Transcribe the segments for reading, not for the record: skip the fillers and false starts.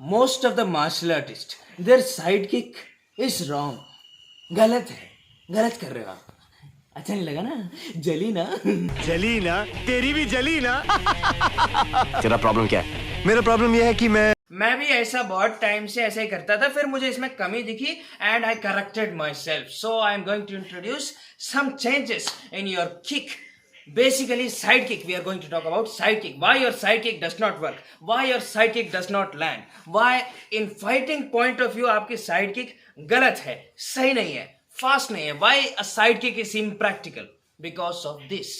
most of the martial artists, their sidekick is wrong. गलत है, गलत कर रहे हो आप. अच्छा नहीं लगा ना? जली ना? जली ना, तेरी भी जली ना. तेरा प्रॉब्लम क्या है? मेरा प्रॉब्लम यह है कि मैं भी ऐसा बहुत टाइम से ऐसा ही करता था, फिर मुझे इसमें कमी दिखी and I corrected myself. So I am going to introduce some changes in your kick. Basically, side kick. We are going to talk about side kick. Why your side kick does not work? Why your side kick does not land? Why in fighting point of view आपकी side kick गलत है, सही नहीं है, fast नहीं है. Why a side kick is impractical? Because of this.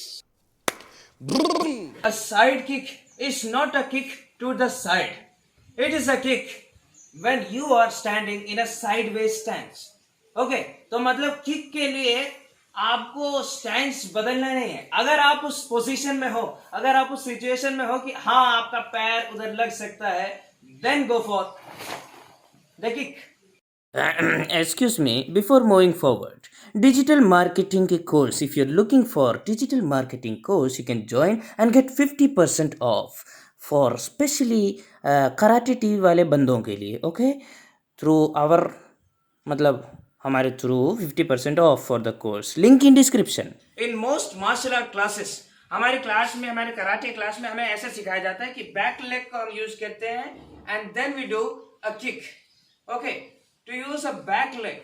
A side kick is not a kick to the side. It is a kick when you are standing in a sideways stance. Okay, तो मतलब kick के लिए आपको stance बदलना नहीं है. अगर आप उस पोजीशन में हो, अगर आप उस सिचुएशन में हो कि हाँ आपका पैर उधर लग सकता है, then go for the kick. Excuse me, before moving forward, digital marketing के course, if you're looking for digital marketing course, you can join and get 50% off for specially karate TV वाले बंदों के लिए. Okay, through our मतलब हमारे through 50% off for the course. Link in description. In most martial art classes, हमारे class में, हमारे karate class में हमें ऐसा सिखाया जाता है कि बैक लेग को हम यूज करते हैं and then we do a kick. Okay, to use a back leg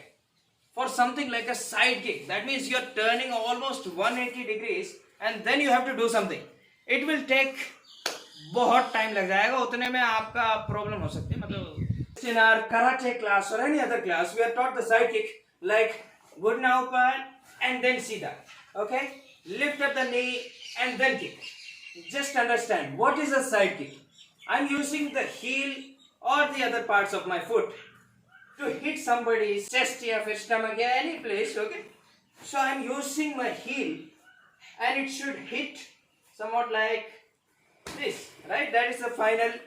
for something like a side kick, that means you are turning almost 180 degrees and then you have to do something. It will take बहुत time लग जाएगा, उतने में आपका problem हो सकती है. मतलब in our karate class or any other class, we are taught the side kick like Gurna open and then Sida. Okay, lift up the knee and then kick. Just understand what is a side kick. I'm using the heel or the other parts of my foot to hit somebody's chest or stomach or any place. Okay, so I'm using my heel and it should hit somewhat like this, right? That is the final.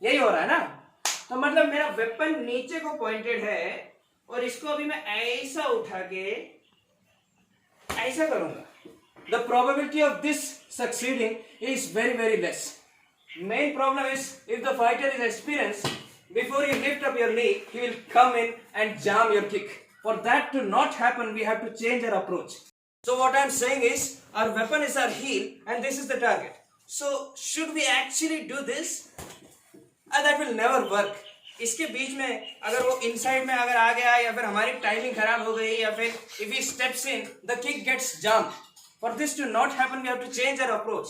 यही हो रहा है ना? तो मतलब मेरा weapon नीचे को पॉइंटेड है और इसको अभी मैं ऐसा उठा के ऐसा करूंगा. The probability of this succeeding is very very less. Main problem is if the fighter is experience, before you lift up your knee he will come in and jam your kick. For that to not happen we have to change our approach. So what I am saying is our weapon is our heel and this is the target. So should we actually do this? That will never work. इसके बीच में अगर वो inside में अगर आ गया या फिर हमारी टाइमिंग खराब हो गई या फिर if he steps in the kick gets jumped. For this to not happen we have to change our approach.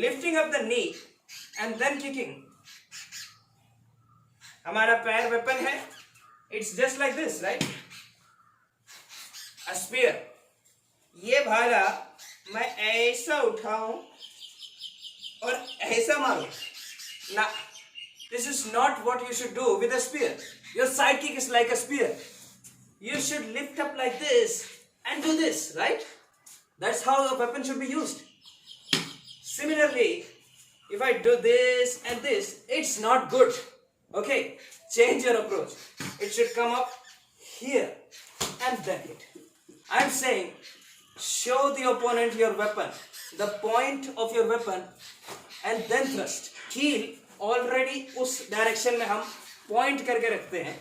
Lifting up the knee and then kicking. हमारा पैर वेपन है. It's just like this, right? A spear. ये भाला मैं ऐसा उठाऊं और ऐसा मारूं ना. This is not what you should do with a spear. Your side kick is like a spear. You should lift up like this and do this, right? That's how a weapon should be used. Similarly, if I do this and this, it's not good. Okay? Change your approach. It should come up here and then hit. I'm saying, show the opponent your weapon, the point of your weapon, and then thrust. Heel already उस direction में हम point करके रखते हैं.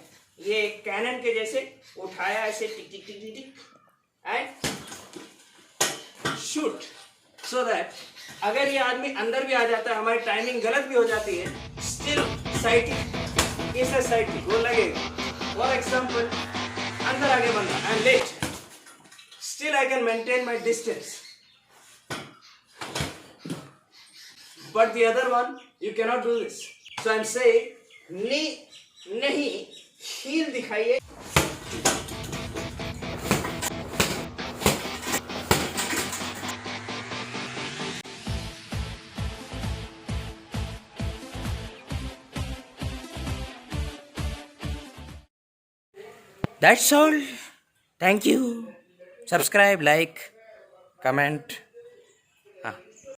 ये cannon के जैसे उठाया ऐसे टिक टिक टिक tick and shoot, so that अगर ये आदमी अंदर भी आ जाता है, हमारी टाइमिंग गलत भी हो जाती है, still side kick is a side kick, वो लगेगा. फॉर एग्जांपल अंदर आगे बंदा, I am late, still I can maintain my distance. But the other one, you cannot do this. So I'm saying, नहीं, heel दिखाइए. That's all. Thank you. Subscribe, like, comment.